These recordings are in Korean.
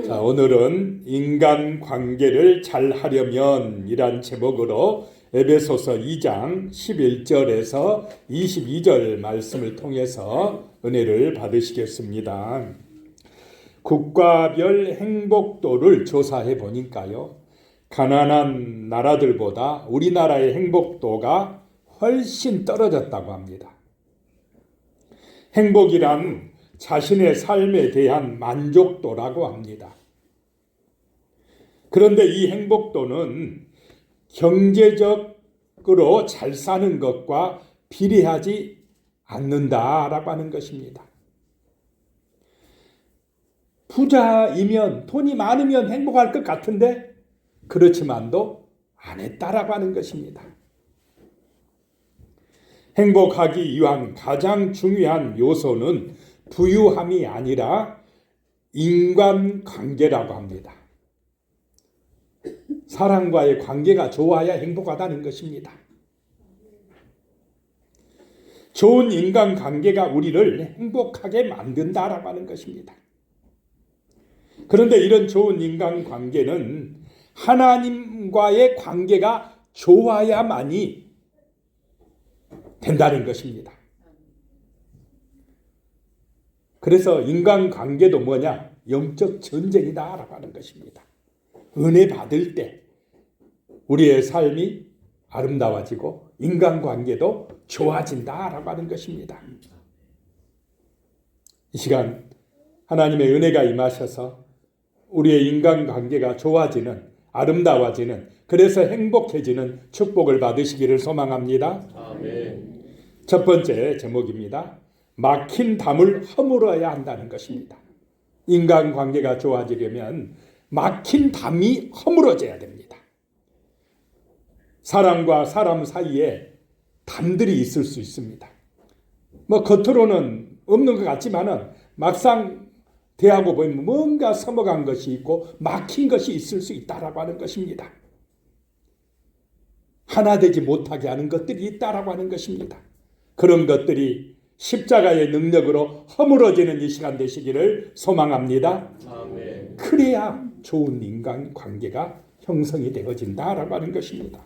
자, 오늘은 인간 관계를 잘 하려면 이란 제목으로 에베소서 2장 11절에서 22절 말씀을 통해서 은혜를 받으시겠습니다. 국가별 행복도를 조사해 보니까요, 가난한 나라들보다 우리나라의 행복도가 훨씬 떨어졌다고 합니다. 행복이란 자신의 삶에 대한 만족도라고 합니다. 그런데 이 행복도는 경제적으로 잘 사는 것과 비례하지 않는다라고 하는 것입니다. 부자이면, 돈이 많으면 행복할 것 같은데 그렇지만도 안 했다라고 하는 것입니다. 행복하기 위한 가장 중요한 요소는 부유함이 아니라 인간관계라고 합니다. 사람과의 관계가 좋아야 행복하다는 것입니다. 좋은 인간관계가 우리를 행복하게 만든다라고 하는 것입니다. 그런데 이런 좋은 인간관계는 하나님과의 관계가 좋아야만이 된다는 것입니다. 그래서 인간관계도 뭐냐? 영적 전쟁이다라고 하는 것입니다. 은혜 받을 때 우리의 삶이 아름다워지고 인간관계도 좋아진다라고 하는 것입니다. 이 시간 하나님의 은혜가 임하셔서 우리의 인간관계가 좋아지는, 아름다워지는, 그래서 행복해지는 축복을 받으시기를 소망합니다. 아멘. 첫 번째 제목입니다. 막힌 담을 허물어야 한다는 것입니다. 인간관계가 좋아지려면 막힌 담이 허물어져야 됩니다. 사람과 사람 사이에 담들이 있을 수 있습니다. 겉으로는 없는 것 같지만은 막상 대하고 보면 뭔가 서먹한 것이 있고 막힌 것이 있을 수 있다라고 하는 것입니다. 하나 되지 못하게 하는 것들이 있다라고 하는 것입니다. 그런 것들이 십자가의 능력으로 허물어지는 이 시간 되시기를 소망합니다. 아멘. 그래야 좋은 인간관계가 형성이 되어진다라고 하는 것입니다.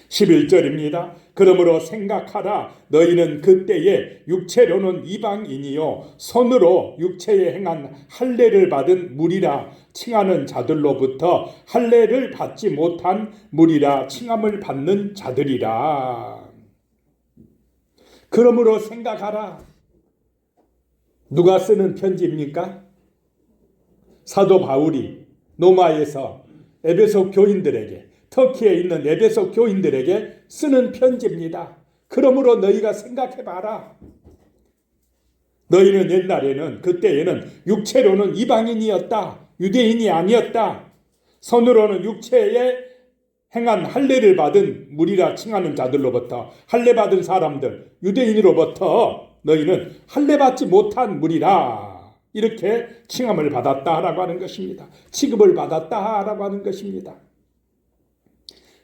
11절입니다. 그러므로 생각하라. 너희는 그때에 육체로는 이방인이요 손으로 육체에 행한 할례를 받은 무리라 칭하는 자들로부터 할례를 받지 못한 무리라 칭함을 받는 자들이라. 그러므로 생각하라. 누가 쓰는 편지입니까? 사도 바울이 로마에서 에베소 교인들에게, 터키에 있는 에베소 교인들에게 쓰는 편지입니다. 그러므로 너희가 생각해봐라. 너희는 옛날에는, 그때에는 육체로는 이방인이었다. 유대인이 아니었다. 손으로는 육체에 행한 할례를 받은 무리라 칭하는 자들로부터, 할례 받은 사람들, 유대인으로부터 너희는 할례 받지 못한 무리라 이렇게 칭함을 받았다라고 하는 것입니다. 취급을 받았다라고 하는 것입니다.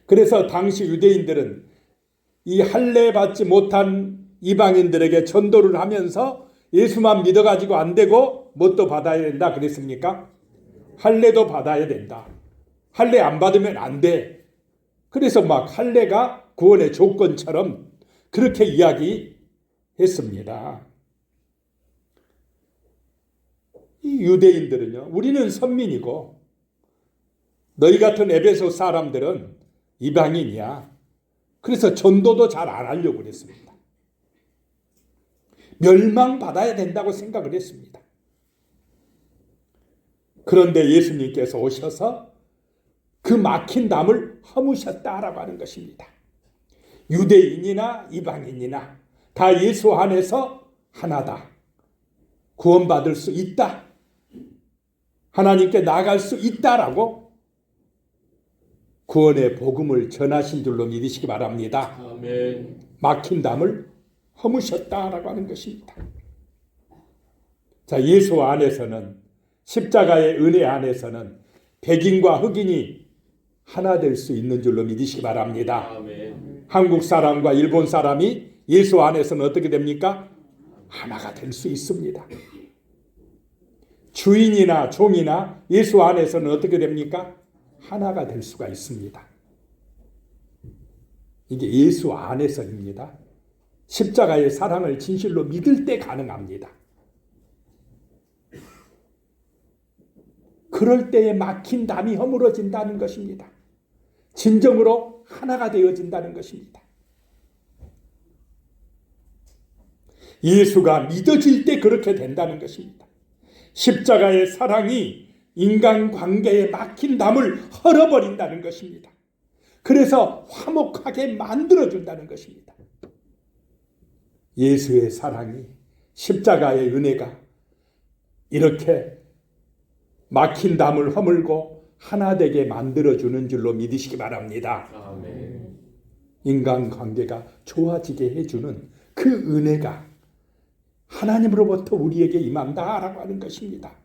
그래서 당시 유대인들은 이 할례 받지 못한 이방인들에게 전도를 하면서 예수만 믿어가지고 안 되고 뭣도 받아야 된다 그랬습니까? 할례도 받아야 된다. 할례 안 받으면 안 돼. 그래서 막 할례가 구원의 조건처럼 그렇게 이야기했습니다. 이 유대인들은요, 우리는 선민이고 너희 같은 에베소 사람들은 이방인이야. 그래서 전도도 잘 안 하려고 그랬습니다. 멸망받아야 된다고 생각을 했습니다. 그런데 예수님께서 오셔서 그 막힌 담을 허무셨다라고 하는 것입니다. 유대인이나 이방인이나 다 예수 안에서 하나다. 구원받을 수 있다. 하나님께 나아갈 수 있다라고 구원의 복음을 전하신 줄로 믿으시기 바랍니다. 아멘. 막힌 담을 허무셨다라고 하는 것입니다. 자, 예수 안에서는, 십자가의 은혜 안에서는 백인과 흑인이 하나 될 수 있는 줄로 믿으시기 바랍니다. 아멘. 한국 사람과 일본 사람이 예수 안에서는 어떻게 됩니까? 하나가 될 수 있습니다. 주인이나 종이나 예수 안에서는 어떻게 됩니까? 하나가 될 수가 있습니다. 이게 예수 안에서입니다. 십자가의 사랑을 진실로 믿을 때 가능합니다. 그럴 때에 막힌 담이 허물어진다는 것입니다. 진정으로 하나가 되어진다는 것입니다. 예수가 믿어질 때 그렇게 된다는 것입니다. 십자가의 사랑이 인간관계에 막힌 담을 헐어버린다는 것입니다. 그래서 화목하게 만들어준다는 것입니다. 예수의 사랑이, 십자가의 은혜가 이렇게 막힌 담을 허물고 하나 되게 만들어주는 줄로 믿으시기 바랍니다. 아멘. 인간관계가 좋아지게 해주는 그 은혜가 하나님으로부터 우리에게 임한다라고 하는 것입니다.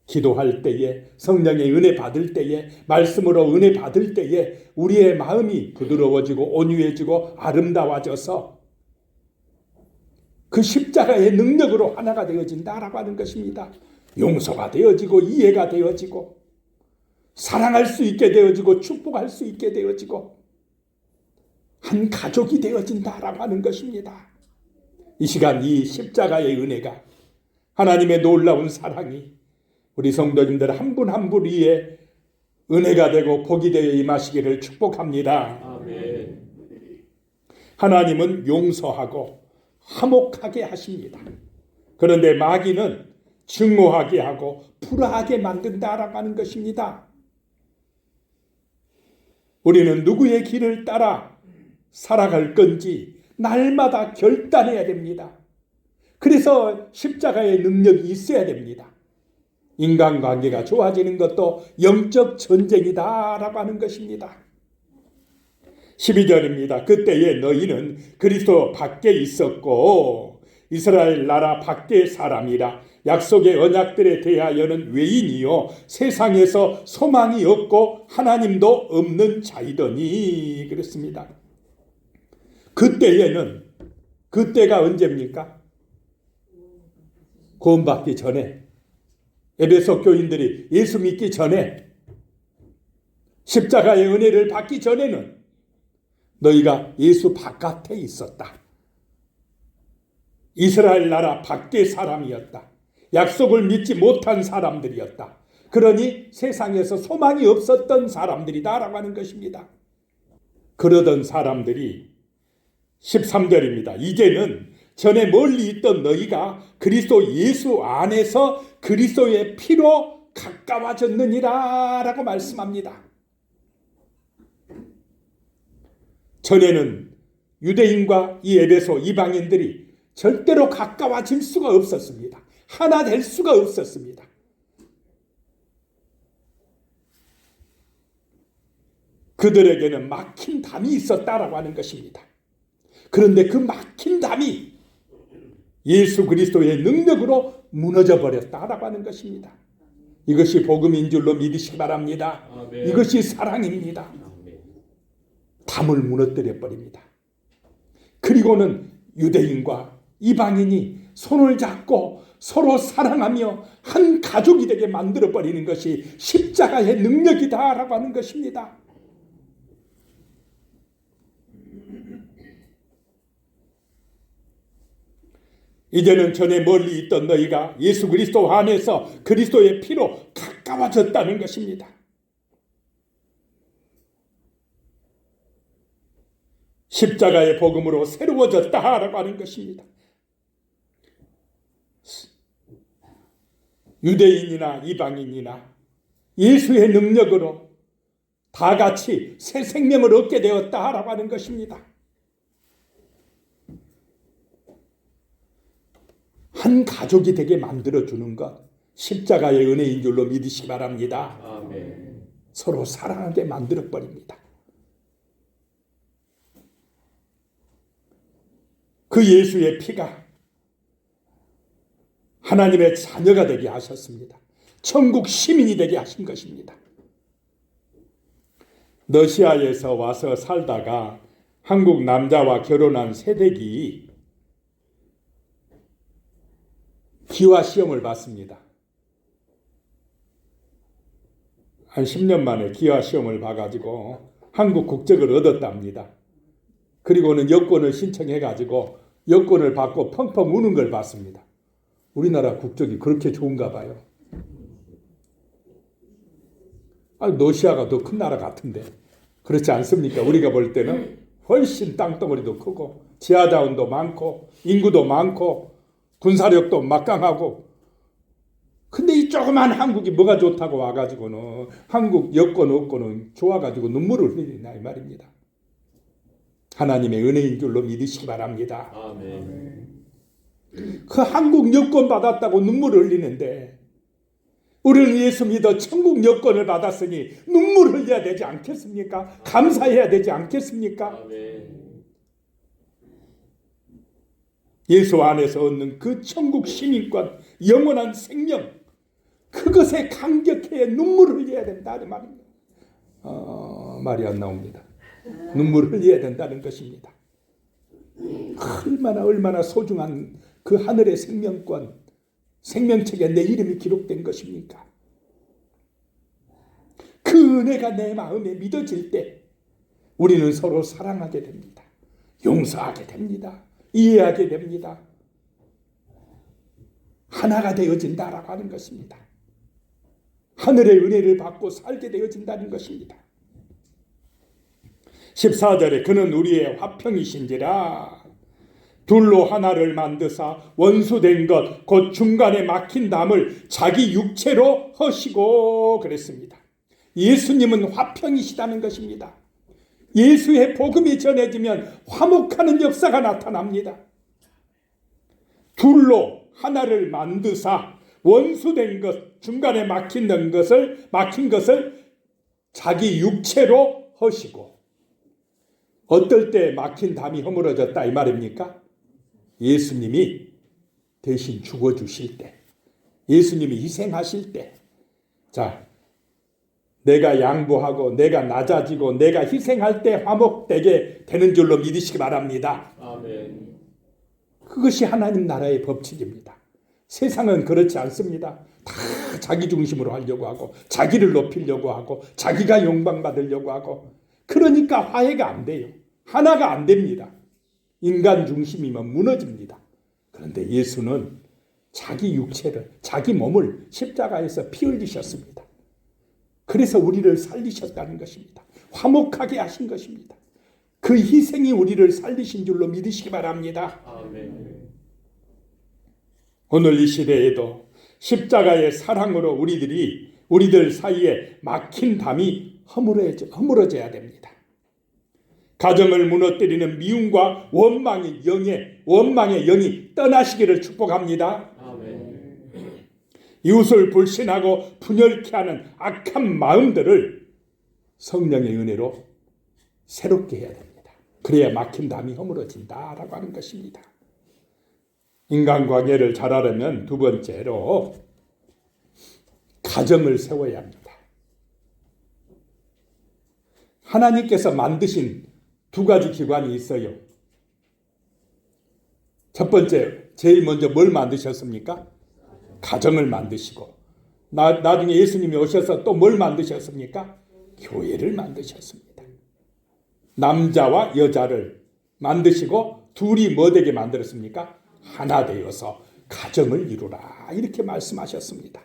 기도할 때에, 성령의 은혜 받을 때에, 말씀으로 은혜 받을 때에 우리의 마음이 부드러워지고 온유해지고 아름다워져서 그 십자가의 능력으로 하나가 되어진다라고 하는 것입니다. 용서가 되어지고 이해가 되어지고 사랑할 수 있게 되어지고 축복할 수 있게 되어지고 한 가족이 되어진다라고 하는 것입니다. 이 시간 이 십자가의 은혜가, 하나님의 놀라운 사랑이 우리 성도님들 한 분 한 분 위에 은혜가 되고 복이 되어 임하시기를 축복합니다. 아멘. 하나님은 용서하고 화목하게 하십니다. 그런데 마귀는 증오하게 하고 불화하게 만든다라고 하는 것입니다. 우리는 누구의 길을 따라 살아갈 건지 날마다 결단해야 됩니다. 그래서 십자가의 능력이 있어야 됩니다. 인간관계가 좋아지는 것도 영적 전쟁이다라고 하는 것입니다. 12절입니다. 그때에 너희는 그리스도 밖에 있었고 이스라엘 나라 밖의 사람이라 약속의 언약들에 대하여는 외인이요 세상에서 소망이 없고 하나님도 없는 자이더니 그랬습니다. 그때에는, 그때가 언제입니까? 구원받기 전에, 에베소 교인들이 예수 믿기 전에, 십자가의 은혜를 받기 전에는 너희가 예수 바깥에 있었다. 이스라엘 나라 밖의 사람이었다. 약속을 믿지 못한 사람들이었다. 그러니 세상에서 소망이 없었던 사람들이다라고 하는 것입니다. 그러던 사람들이 13절입니다. 이제는 전에 멀리 있던 너희가 그리스도 예수 안에서 그리스도의 피로 가까워졌느니라 라고 말씀합니다. 전에는 유대인과 이 에베소 이방인들이 절대로 가까워질 수가 없었습니다. 하나 될 수가 없었습니다. 그들에게는 막힌 담이 있었다라고 하는 것입니다. 그런데 그 막힌 담이 예수 그리스도의 능력으로 무너져 버렸다라고 하는 것입니다. 이것이 복음인 줄로 믿으시기 바랍니다. 아멘. 이것이 사랑입니다. 아멘. 담을 무너뜨려 버립니다. 그리고는 유대인과 이방인이 손을 잡고 서로 사랑하며 한 가족이 되게 만들어 버리는 것이 십자가의 능력이다라고 하는 것입니다. 이제는 전에 멀리 있던 너희가 예수 그리스도 안에서 그리스도의 피로 가까워졌다는 것입니다. 십자가의 복음으로 새로워졌다라고 하는 것입니다. 유대인이나 이방인이나 예수의 능력으로 다 같이 새 생명을 얻게 되었다라고 하는 것입니다. 한 가족이 되게 만들어주는 것, 십자가의 은혜인 줄로 믿으시기 바랍니다. 아멘. 서로 사랑하게 만들어버립니다. 그 예수의 피가 하나님의 자녀가 되게 하셨습니다. 천국 시민이 되게 하신 것입니다. 러시아에서 와서 살다가 한국 남자와 결혼한 새댁이 기와 시험을 받습니다. 한 10년 만에 기아 시험을 봐가지고 한국 국적을 얻었답니다. 그리고는 여권을 신청해가지고 여권을 받고 펑펑 우는 걸 봤습니다. 우리나라 국적이 그렇게 좋은가 봐요. 러시아가 더 큰 나라 같은데 그렇지 않습니까? 우리가 볼 때는 훨씬 땅덩어리도 크고 지하자원도 많고 인구도 많고 군사력도 막강하고, 근데 이 조그만 한국이 뭐가 좋다고 와가지고는 한국 여권 없고는 좋아가지고 눈물을 흘리나 이 말입니다. 하나님의 은혜인 줄로 믿으시기 바랍니다. 아멘. 그 한국 여권 받았다고 눈물을 흘리는데 우리는 예수 믿어 천국 여권을 받았으니 눈물을 흘려야 되지 않겠습니까? 감사해야 되지 않겠습니까? 아멘. 예수 안에서 얻는 그 천국 시민권, 영원한 생명, 그것에 감격해 눈물을 흘려야 된다 이 말입니다. 말이 안 나옵니다. 눈물을 흘려야 된다는 것입니다. 얼마나 소중한 그 하늘의 생명권, 생명책에 내 이름이 기록된 것입니까? 그 은혜가 내 마음에 믿어질 때 우리는 서로 사랑하게 됩니다. 용서하게 됩니다. 이해하게 됩니다. 하나가 되어진다라고 하는 것입니다. 하늘의 은혜를 받고 살게 되어진다는 것입니다. 14절에 그는 우리의 화평이신지라 둘로 하나를 만드사 원수된 것 곧 중간에 막힌 담을 자기 육체로 허시고 그랬습니다. 예수님은 화평이시다는 것입니다. 예수의 복음이 전해지면 화목하는 역사가 나타납니다. 둘로 하나를 만드사 원수된 것, 중간에 막힌 것을 자기 육체로 허시고. 어떨 때 막힌 담이 허물어졌다 이 말입니까? 예수님이 대신 죽어주실 때, 예수님이 희생하실 때, 자, 내가 양보하고 내가 낮아지고 내가 희생할 때 화목되게 되는 줄로 믿으시기 바랍니다. 아멘. 그것이 하나님 나라의 법칙입니다. 세상은 그렇지 않습니다. 다 자기 중심으로 하려고 하고 자기를 높이려고 하고 자기가 영광받으려고 하고, 그러니까 화해가 안 돼요. 하나가 안 됩니다. 인간 중심이면 무너집니다. 그런데 예수는 자기 육체를, 자기 몸을 십자가에서 피 흘리셨습니다. 그래서 우리를 살리셨다는 것입니다. 화목하게 하신 것입니다. 그 희생이 우리를 살리신 줄로 믿으시기 바랍니다. 아멘. 오늘 이 시대에도 십자가의 사랑으로 우리들 사이에 막힌 담이 허물어져야 됩니다. 가정을 무너뜨리는 미움과 원망의 영이 떠나시기를 축복합니다. 아멘. 이웃을 불신하고 분열케 하는 악한 마음들을 성령의 은혜로 새롭게 해야 됩니다. 그래야 막힌 담이 허물어진다라고 하는 것입니다. 인간관계를 잘하려면 두 번째로 가정을 세워야 합니다. 하나님께서 만드신 두 가지 기관이 있어요. 첫 번째, 제일 먼저 뭘 만드셨습니까? 가정을 만드시고, 나중에 예수님이 오셔서 또 뭘 만드셨습니까? 교회를 만드셨습니다. 남자와 여자를 만드시고 둘이 뭐 되게 만들었습니까? 하나 되어서 가정을 이루라, 이렇게 말씀하셨습니다.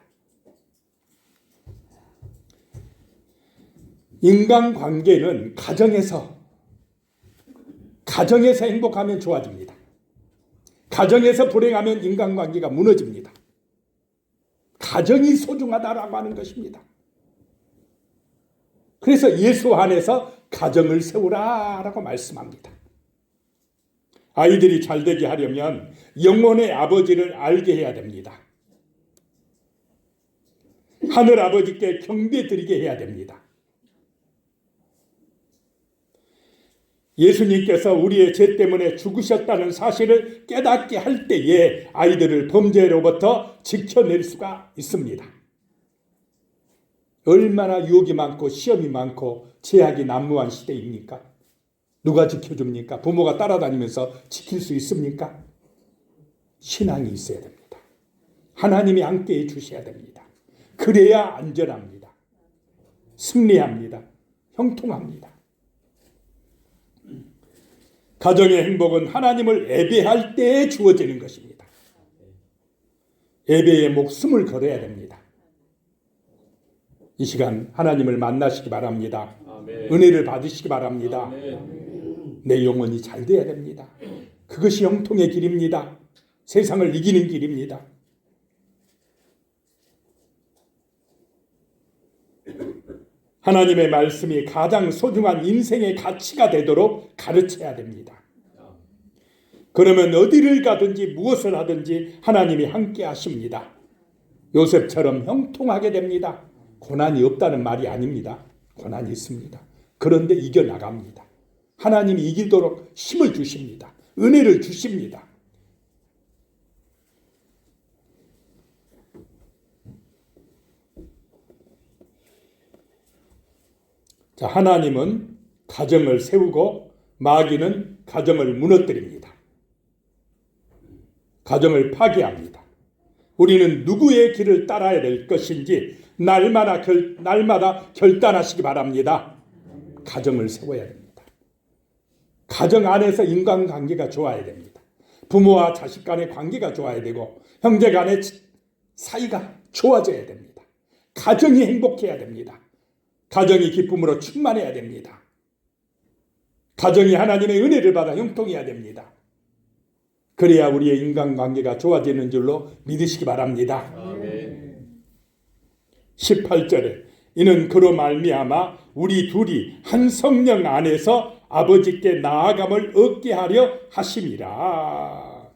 인간관계는 가정에서 행복하면 좋아집니다. 가정에서 불행하면 인간관계가 무너집니다. 가정이 소중하다라고 하는 것입니다. 그래서 예수 안에서 가정을 세우라라고 말씀합니다. 아이들이 잘되게 하려면 영혼의 아버지를 알게 해야 됩니다. 하늘 아버지께 경배드리게 해야 됩니다. 예수님께서 우리의 죄 때문에 죽으셨다는 사실을 깨닫게 할 때에 아이들을 범죄로부터 지켜낼 수가 있습니다. 얼마나 유혹이 많고 시험이 많고 제약이 난무한 시대입니까? 누가 지켜줍니까? 부모가 따라다니면서 지킬 수 있습니까? 신앙이 있어야 됩니다. 하나님이 함께해 주셔야 됩니다. 그래야 안전합니다. 승리합니다. 형통합니다. 가정의 행복은 하나님을 예배할 때에 주어지는 것입니다. 예배에 목숨을 걸어야 됩니다. 이 시간 하나님을 만나시기 바랍니다. 아멘. 은혜를 받으시기 바랍니다. 아멘. 내 영혼이 잘 돼야 됩니다. 그것이 형통의 길입니다. 세상을 이기는 길입니다. 하나님의 말씀이 가장 소중한 인생의 가치가 되도록 가르쳐야 됩니다. 그러면 어디를 가든지 무엇을 하든지 하나님이 함께 하십니다. 요셉처럼 형통하게 됩니다. 고난이 없다는 말이 아닙니다. 고난이 있습니다. 그런데 이겨나갑니다. 하나님이 이기도록 힘을 주십니다. 은혜를 주십니다. 자, 하나님은 가정을 세우고 마귀는 가정을 무너뜨립니다. 가정을 파괴합니다. 우리는 누구의 길을 따라야 될 것인지 날마다 결단하시기 바랍니다. 가정을 세워야 됩니다. 가정 안에서 인간관계가 좋아야 됩니다. 부모와 자식 간의 관계가 좋아야 되고 형제 간의 사이가 좋아져야 됩니다. 가정이 행복해야 됩니다. 가정이 기쁨으로 충만해야 됩니다. 가정이 하나님의 은혜를 받아 형통해야 됩니다. 그래야 우리의 인간관계가 좋아지는 줄로 믿으시기 바랍니다. 아멘. 18절에 이는 그로 말미암아 우리 둘이 한 성령 안에서 아버지께 나아감을 얻게 하려 하심이라.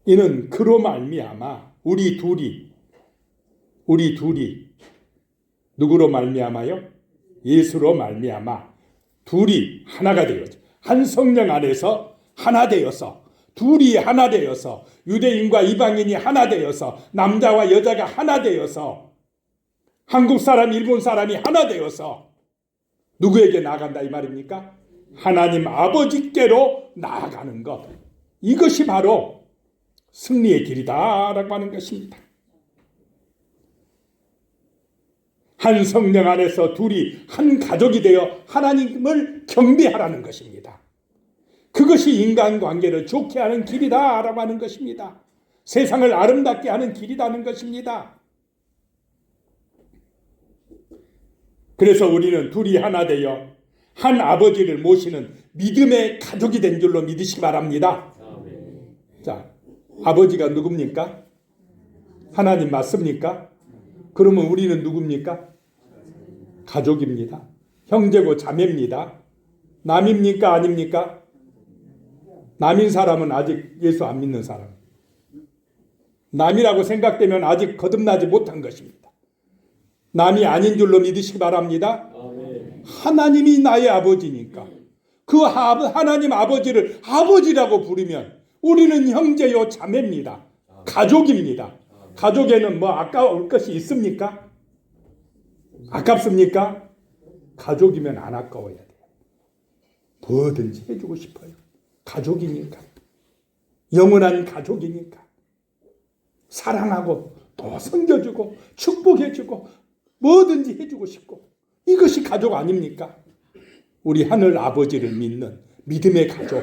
이는 그로 말미암아 우리 둘이 누구로 말미암아요? 예수로 말미암아 둘이 하나가 되었죠. 한 성령 안에서 하나 되어서 둘이 하나 되어서 유대인과 이방인이 하나 되어서 남자와 여자가 하나 되어서 한국 사람, 일본 사람이 하나 되어서 누구에게 나아간다 이 말입니까? 하나님 아버지께로 나아가는 것. 이것이 바로 승리의 길이다라고 하는 것입니다. 한 성령 안에서 둘이 한 가족이 되어 하나님을 경배하라는 것입니다. 그것이 인간관계를 좋게 하는 길이다라고 하는 것입니다. 세상을 아름답게 하는 길이라는 것입니다. 그래서 우리는 둘이 하나 되어 한 아버지를 모시는 믿음의 가족이 된 줄로 믿으시기 바랍니다. 아멘. 자, 아버지가 누굽니까? 하나님 맞습니까? 그러면 우리는 누굽니까? 가족입니다. 형제고 자매입니다. 남입니까? 아닙니까? 남인 사람은 아직 예수 안 믿는 사람. 남이라고 생각되면 아직 거듭나지 못한 것입니다. 남이 아닌 줄로 믿으시기 바랍니다. 아멘. 하나님이 나의 아버지니까 그 하나님 아버지를 아버지라고 부르면 우리는 형제요 자매입니다. 가족입니다. 가족에는 뭐 아까울 것이 있습니까? 아깝습니까? 가족이면 안 아까워야 돼요. 뭐든지 해주고 싶어요. 가족이니까. 영원한 가족이니까. 사랑하고 또 섬겨주고 축복해주고 뭐든지 해주고 싶고 이것이 가족 아닙니까? 우리 하늘 아버지를 믿는 믿음의 가족.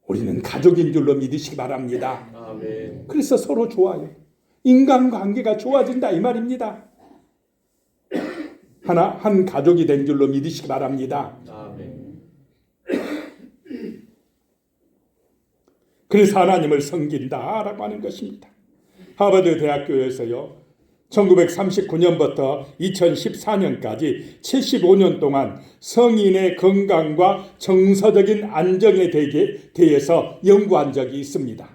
우리는 가족인 줄로 믿으시기 바랍니다. 아멘. 그래서 서로 좋아요. 인간관계가 좋아진다 이 말입니다. 한 가족이 된 줄로 믿으시기 바랍니다. 아멘. 그래서 하나님을 섬긴다라고 하는 것입니다. 하버드 대학교에서요 1939년부터 2014년까지 75년 동안 성인의 건강과 정서적인 안정에 대해서 연구한 적이 있습니다.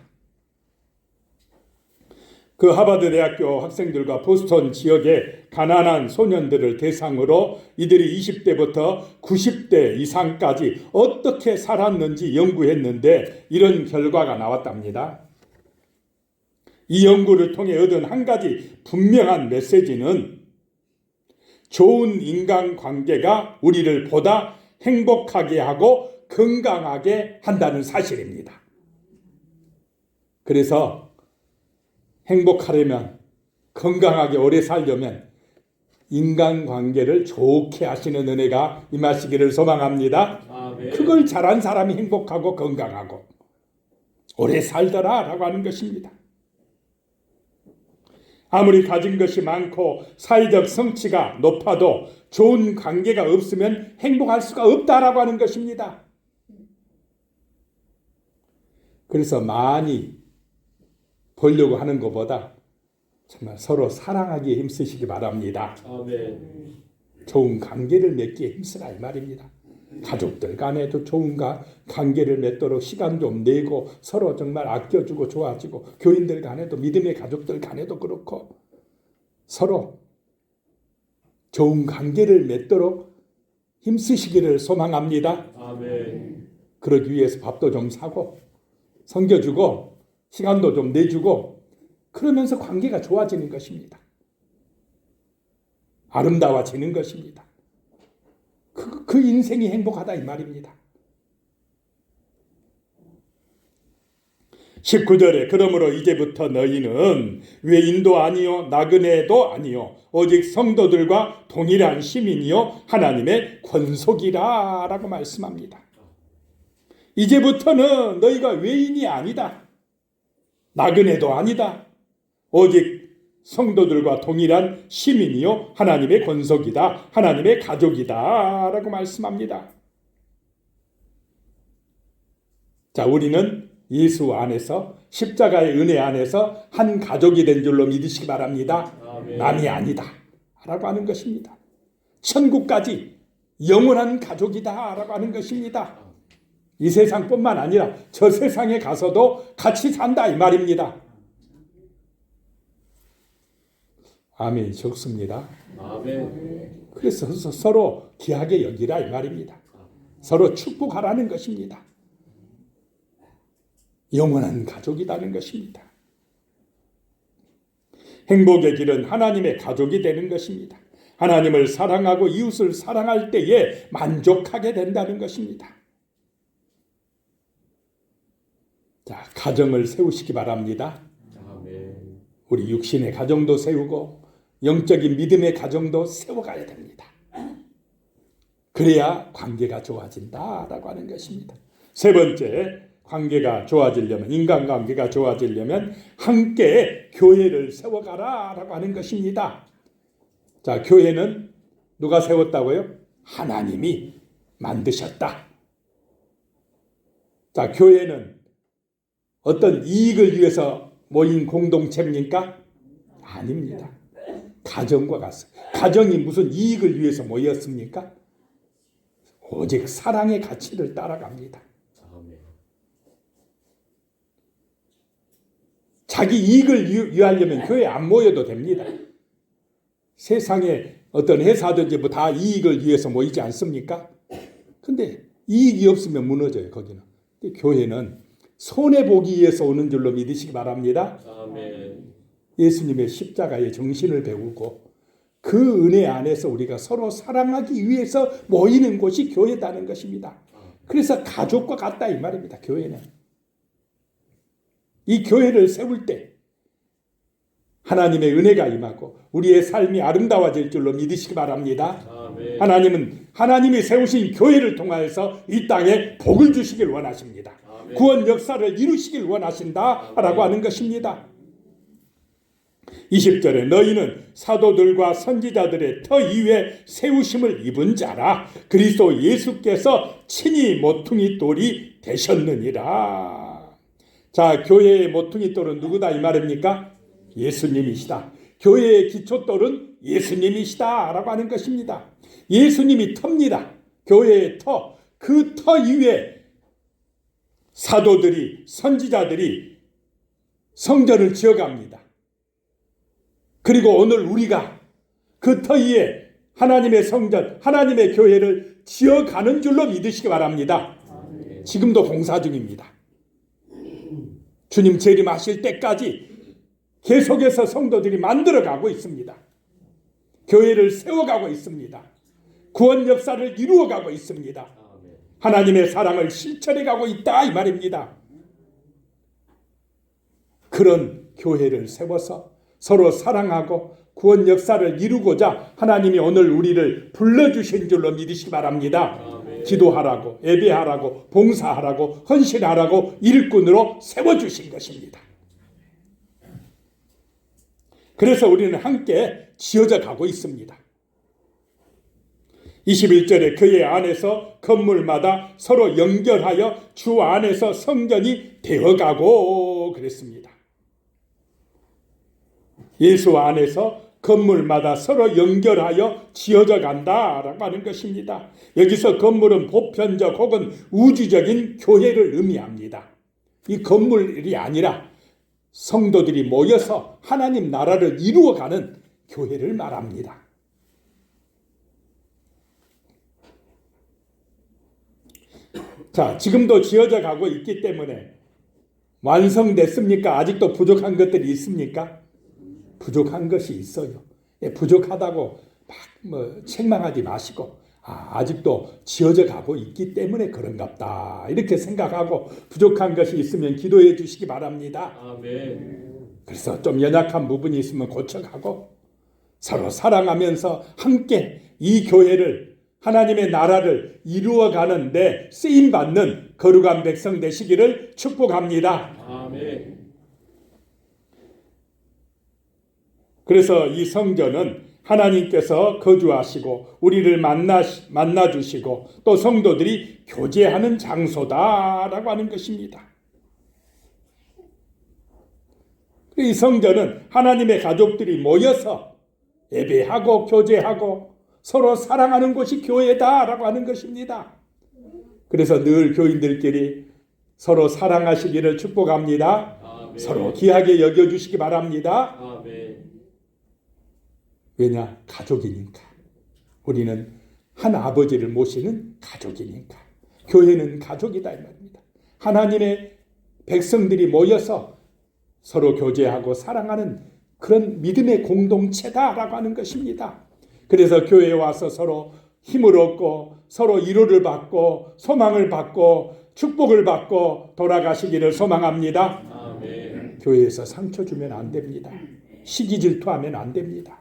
그 하버드 대학교 학생들과 보스턴 지역의 가난한 소년들을 대상으로 이들이 20대부터 90대 이상까지 어떻게 살았는지 연구했는데 이런 결과가 나왔답니다. 이 연구를 통해 얻은 한 가지 분명한 메시지는 좋은 인간관계가 우리를 보다 행복하게 하고 건강하게 한다는 사실입니다. 그래서 행복하려면 건강하게 오래 살려면 인간관계를 좋게 하시는 은혜가 임하시기를 소망합니다. 아멘. 그걸 잘한 사람이 행복하고 건강하고 오래 살더라라고 하는 것입니다. 아무리 가진 것이 많고 사회적 성취가 높아도 좋은 관계가 없으면 행복할 수가 없다라고 하는 것입니다. 그래서 많이 벌려고 하는 것보다 정말 서로 사랑하기에 힘쓰시기 바랍니다. 아멘. 좋은 관계를 맺기에 힘쓰라 이 말입니다. 가족들 간에도 좋은 관계를 맺도록 시간 좀 내고 서로 정말 아껴주고 좋아지고 교인들 간에도 믿음의 가족들 간에도 그렇고 서로 좋은 관계를 맺도록 힘쓰시기를 소망합니다. 아멘. 그러기 위해서 밥도 좀 사고 섬겨주고 시간도 좀 내주고 그러면서 관계가 좋아지는 것입니다. 아름다워지는 것입니다. 그 인생이 행복하다 이 말입니다. 19절에 그러므로 이제부터 너희는 외인도 아니요 나그네도 아니요 오직 성도들과 동일한 시민이요 하나님의 권속이라 라고 말씀합니다. 이제부터는 너희가 외인이 아니다. 나그네도 아니다. 오직 성도들과 동일한 시민이요 하나님의 권속이다. 하나님의 가족이다 라고 말씀합니다. 자, 우리는 예수 안에서 십자가의 은혜 안에서 한 가족이 된 줄로 믿으시기 바랍니다. 아멘. 남이 아니다 라고 하는 것입니다. 천국까지 영원한 가족이다 라고 하는 것입니다. 이 세상뿐만 아니라 저 세상에 가서도 같이 산다 이 말입니다. 아멘. 좋습니다. 아멘. 그래서 서로 귀하게 여기라 이 말입니다. 서로 축복하라는 것입니다. 영원한 가족이라는 것입니다. 행복의 길은 하나님의 가족이 되는 것입니다. 하나님을 사랑하고 이웃을 사랑할 때에 만족하게 된다는 것입니다. 자, 가정을 세우시기 바랍니다. 아멘. 우리 육신의 가정도 세우고 영적인 믿음의 가정도 세워가야 됩니다. 그래야 관계가 좋아진다라고 하는 것입니다. 세 번째, 관계가 좋아지려면, 인간관계가 좋아지려면 함께 교회를 세워가라라고 하는 것입니다. 자, 교회는 누가 세웠다고요? 하나님이 만드셨다. 자, 교회는 어떤 이익을 위해서 모인 공동체입니까? 아닙니다. 가정과 같습니다. 가정이 무슨 이익을 위해서 모였습니까? 오직 사랑의 가치를 따라갑니다. 아멘. 자기 이익을 위하려면 교회에 안 모여도 됩니다. 세상에 어떤 회사든지 뭐 다 이익을 위해서 모이지 않습니까? 근데 이익이 없으면 무너져요, 거기는. 근데 교회는 손해보기 위해서 오는 줄로 믿으시기 바랍니다. 아멘. 예수님의 십자가의 정신을 배우고 그 은혜 안에서 우리가 서로 사랑하기 위해서 모이는 곳이 교회다는 것입니다. 그래서 가족과 같다 이 말입니다. 교회는. 이 교회를 세울 때 하나님의 은혜가 임하고 우리의 삶이 아름다워질 줄로 믿으시기 바랍니다. 아멘. 하나님은 하나님이 세우신 교회를 통하여서 이 땅에 복을 주시길 원하십니다. 아멘. 구원 역사를 이루시길 원하신다라고 하는 것입니다. 20절에 너희는 사도들과 선지자들의 터 이외에 세우심을 입은 자라 그리스도 예수께서 친히 모퉁이 돌이 되셨느니라. 자, 교회의 모퉁이 돌은 누구다 이 말입니까? 예수님이시다. 교회의 기초돌은 예수님이시다 라고 하는 것입니다. 예수님이 터입니다. 교회의 터. 그 터 이외에 사도들이 선지자들이 성전을 지어갑니다. 그리고 오늘 우리가 그 터 위에 하나님의 성전, 하나님의 교회를 지어가는 줄로 믿으시기 바랍니다. 지금도 공사 중입니다. 주님 재림하실 때까지 계속해서 성도들이 만들어가고 있습니다. 교회를 세워가고 있습니다. 구원 역사를 이루어가고 있습니다. 하나님의 사랑을 실천해가고 있다 이 말입니다. 그런 교회를 세워서 서로 사랑하고 구원 역사를 이루고자 하나님이 오늘 우리를 불러주신 줄로 믿으시기 바랍니다. 아멘. 기도하라고, 예배하라고, 봉사하라고, 헌신하라고 일꾼으로 세워주신 것입니다. 그래서 우리는 함께 지어져 가고 있습니다. 21절에 그의 안에서 건물마다 서로 연결하여 주 안에서 성전이 되어가고 그랬습니다. 예수 안에서 건물마다 서로 연결하여 지어져 간다라고 하는 것입니다. 여기서 건물은 보편적 혹은 우주적인 교회를 의미합니다. 이 건물이 아니라 성도들이 모여서 하나님 나라를 이루어가는 교회를 말합니다. 자, 지금도 지어져 가고 있기 때문에 완성됐습니까? 아직도 부족한 것들이 있습니까? 부족한 것이 있어요. 부족하다고 막 책망하지 마시고 아직도 지어져 가고 있기 때문에 그런갑다 이렇게 생각하고 부족한 것이 있으면 기도해 주시기 바랍니다. 아멘. 그래서 좀 연약한 부분이 있으면 고쳐가고 서로 사랑하면서 함께 이 교회를 하나님의 나라를 이루어가는 데 쓰임받는 거룩한 백성 되시기를 축복합니다. 아멘. 그래서 이 성전은 하나님께서 거주하시고 우리를 만나주시고 또 성도들이 교제하는 장소다라고 하는 것입니다. 이 성전은 하나님의 가족들이 모여서 예배하고 교제하고 서로 사랑하는 곳이 교회다라고 하는 것입니다. 그래서 늘 교인들끼리 서로 사랑하시기를 축복합니다. 아멘. 서로 귀하게 여겨주시기 바랍니다. 아멘. 왜냐? 가족이니까. 우리는 한 아버지를 모시는 가족이니까. 교회는 가족이다 이 말입니다. 하나님의 백성들이 모여서 서로 교제하고 사랑하는 그런 믿음의 공동체다라고 하는 것입니다. 그래서 교회에 와서 서로 힘을 얻고 서로 위로를 받고 소망을 받고 축복을 받고 돌아가시기를 소망합니다. 아멘. 교회에서 상처 주면 안 됩니다. 시기 질투하면 안 됩니다.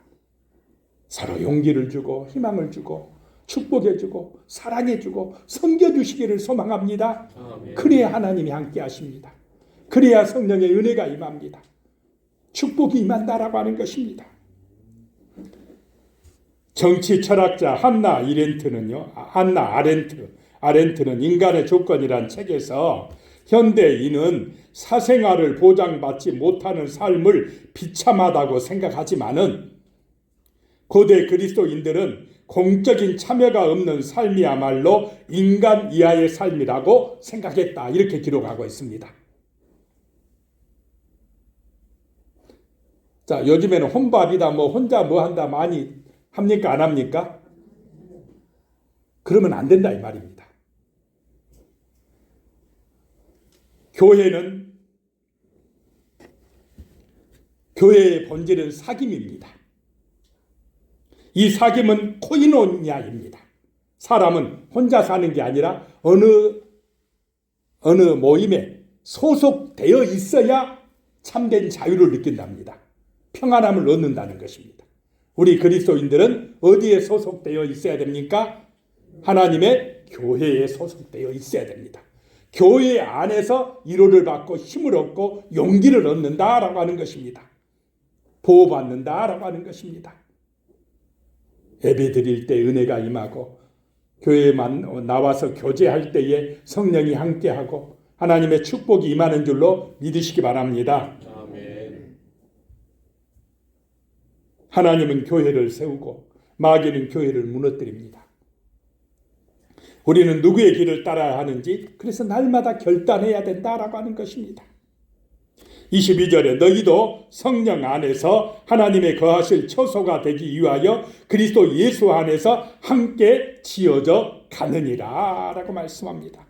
서로 용기를 주고 희망을 주고 축복해 주고 사랑해 주고 섬겨 주시기를 소망합니다. 아멘. 그래야 하나님이 함께 하십니다. 그래야 성령의 은혜가 임합니다. 축복이 임한다라고 하는 것입니다. 정치 철학자 한나 아렌트는 인간의 조건이란 책에서 현대인은 사생활을 보장받지 못하는 삶을 비참하다고 생각하지만은 고대 그리스도인들은 공적인 참여가 없는 삶이야말로 인간 이하의 삶이라고 생각했다. 이렇게 기록하고 있습니다. 자, 요즘에는 혼밥이다 혼자 한다 많이 합니까? 안 합니까? 그러면 안 된다 이 말입니다. 교회의 본질은 사귐입니다. 이 사귐은 코이노니아입니다. 사람은 혼자 사는 게 아니라 어느 모임에 소속되어 있어야 참된 자유를 느낀답니다. 평안함을 얻는다는 것입니다. 우리 그리스도인들은 어디에 소속되어 있어야 됩니까? 하나님의 교회에 소속되어 있어야 됩니다. 교회 안에서 위로를 받고 힘을 얻고 용기를 얻는다라고 하는 것입니다. 보호받는다라고 하는 것입니다. 예배 드릴 때 은혜가 임하고 교회에 나와서 교제할 때에 성령이 함께하고 하나님의 축복이 임하는 줄로 믿으시기 바랍니다. 아멘. 하나님은 교회를 세우고 마귀는 교회를 무너뜨립니다. 우리는 누구의 길을 따라야 하는지 그래서 날마다 결단해야 된다라고 하는 것입니다. 22절에 너희도 성령 안에서 하나님의 거하실 처소가 되기 위하여 그리스도 예수 안에서 함께 지어져 가느니라 라고 말씀합니다.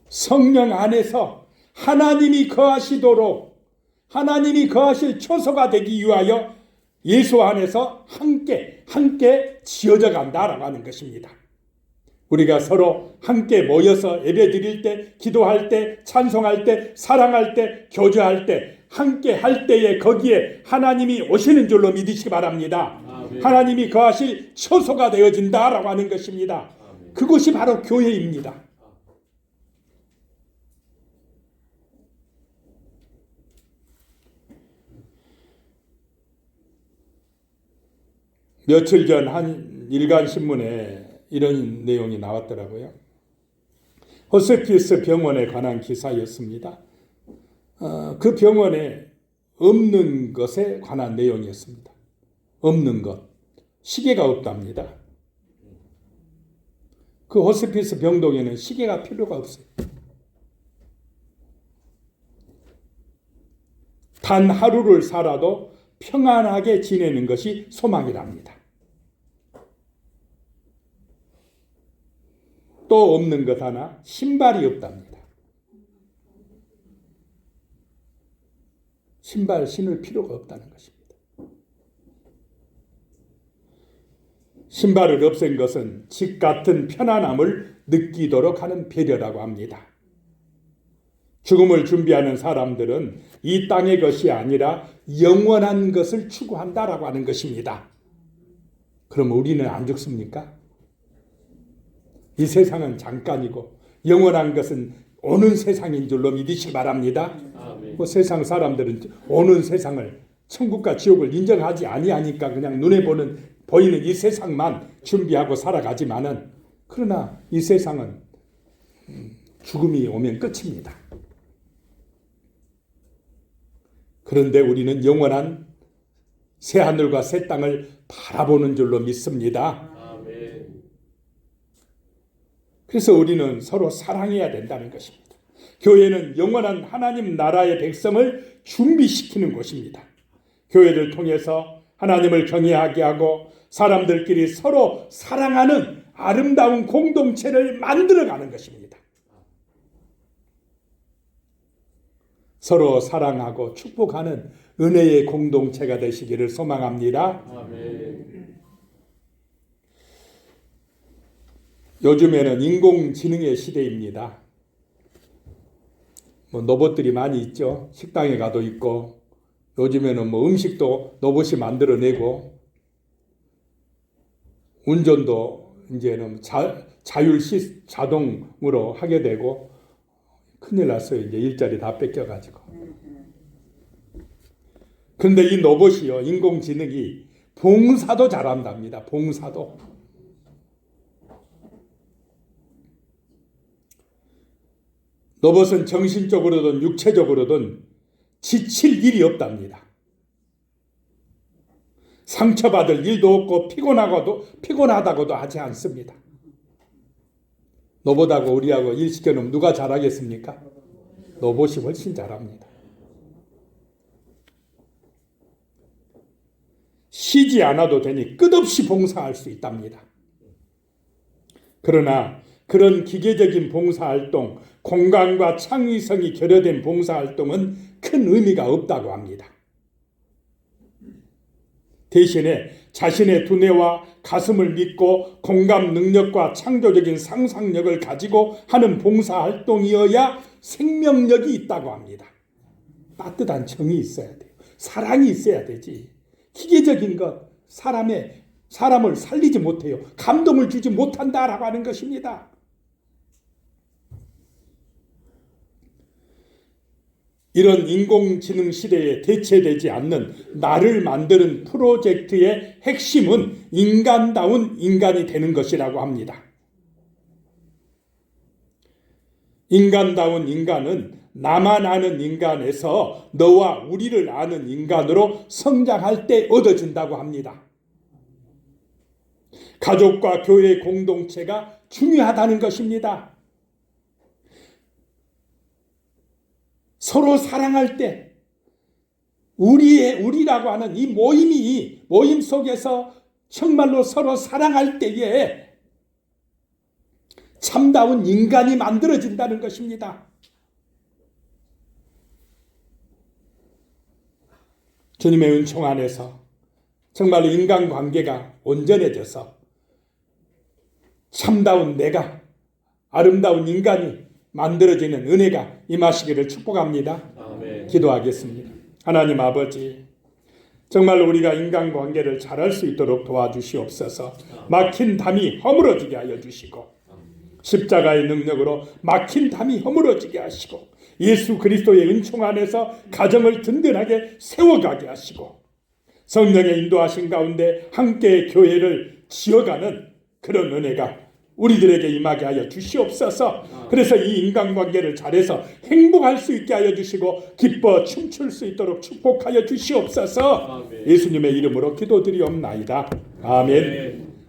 성령 안에서 하나님이 거하시도록 하나님이 거하실 처소가 되기 위하여 예수 안에서 함께 지어져 간다라고 하는 것입니다. 우리가 서로 함께 모여서 예배 드릴 때, 기도할 때, 찬송할 때, 사랑할 때, 교제할 때 함께 할 때에 거기에 하나님이 오시는 줄로 믿으시기 바랍니다. 아멘. 하나님이 거하실 처소가 되어진다라고 하는 것입니다. 아멘. 그것이 바로 교회입니다. 며칠 전 한 일간 신문에 이런 내용이 나왔더라고요. 호스피스 병원에 관한 기사였습니다. 그 병원에 없는 것에 관한 내용이었습니다. 없는 것. 시계가 없답니다. 그 호스피스 병동에는 시계가 필요가 없어요. 단 하루를 살아도 평안하게 지내는 것이 소망이랍니다. 또 없는 것 하나, 신발이 없답니다. 신발 신을 필요가 없다는 것입니다. 신발을 없앤 것은 집 같은 편안함을 느끼도록 하는 배려라고 합니다. 죽음을 준비하는 사람들은 이 땅의 것이 아니라 영원한 것을 추구한다라고 하는 것입니다. 그럼 우리는 안 죽습니까? 이 세상은 잠깐이고 영원한 것은 오는 세상인 줄로 믿으시기 바랍니다. 아멘. 뭐 세상 사람들은 오는 세상을 천국과 지옥을 인정하지 아니하니까 그냥 눈에 보이는 이 세상만 준비하고 살아가지만은 그러나 이 세상은 죽음이 오면 끝입니다. 그런데 우리는 영원한 새하늘과 새 땅을 바라보는 줄로 믿습니다. 아멘. 그래서 우리는 서로 사랑해야 된다는 것입니다. 교회는 영원한 하나님 나라의 백성을 준비시키는 곳입니다. 교회를 통해서 하나님을 경외하게 하고 사람들끼리 서로 사랑하는 아름다운 공동체를 만들어가는 것입니다. 서로 사랑하고 축복하는 은혜의 공동체가 되시기를 소망합니다. 아멘. 요즘에는 인공지능의 시대입니다. 로봇들이 많이 있죠. 식당에 가도 있고 요즘에는 음식도 로봇이 만들어내고 운전도 이제는 자동으로 하게 되고 큰일 났어요. 이제 일자리 다 뺏겨가지고. 그런데 이 로봇이요, 인공지능이 봉사도 잘한답니다. 봉사도. 로봇은 정신적으로든 육체적으로든 지칠 일이 없답니다. 상처받을 일도 없고 피곤하다고도 하지 않습니다. 로봇하고 우리하고 일 시켜놓으면 누가 잘하겠습니까? 로봇이 훨씬 잘합니다. 쉬지 않아도 되니 끝없이 봉사할 수 있답니다. 그러나 그런 기계적인 봉사활동, 공간과 창의성이 결여된 봉사활동은 큰 의미가 없다고 합니다. 대신에 자신의 두뇌와 가슴을 믿고 공감 능력과 창조적인 상상력을 가지고 하는 봉사활동이어야 생명력이 있다고 합니다. 따뜻한 정이 있어야 돼요. 사랑이 있어야 되지. 기계적인 것, 사람을 살리지 못해요. 감동을 주지 못한다라고 하는 것입니다. 이런 인공지능 시대에 대체되지 않는 나를 만드는 프로젝트의 핵심은 인간다운 인간이 되는 것이라고 합니다. 인간다운 인간은 나만 아는 인간에서 너와 우리를 아는 인간으로 성장할 때 얻어진다고 합니다. 가족과 교회 공동체가 중요하다는 것입니다. 서로 사랑할 때 우리라고 하는 이 모임 속에서 정말로 서로 사랑할 때에 참다운 인간이 만들어진다는 것입니다. 주님의 은총 안에서 정말로 인간관계가 온전해져서 참다운 내가, 아름다운 인간이 만들어지는 은혜가 임하시기를 축복합니다. 아멘. 기도하겠습니다. 하나님 아버지, 정말 우리가 인간관계를 잘할 수 있도록 도와주시옵소서. 막힌 담이 허물어지게 하여 주시고 십자가의 능력으로 막힌 담이 허물어지게 하시고 예수 그리스도의 은총 안에서 가정을 든든하게 세워가게 하시고 성령의 인도하신 가운데 함께 교회를 지어가는 그런 은혜가 우리들에게 임하게 하여 주시옵소서. 그래서 이 인간관계를 잘해서 행복할 수 있게 하여 주시고 기뻐 춤출 수 있도록 축복하여 주시옵소서. 예수님의 이름으로 기도드리옵나이다. 아멘.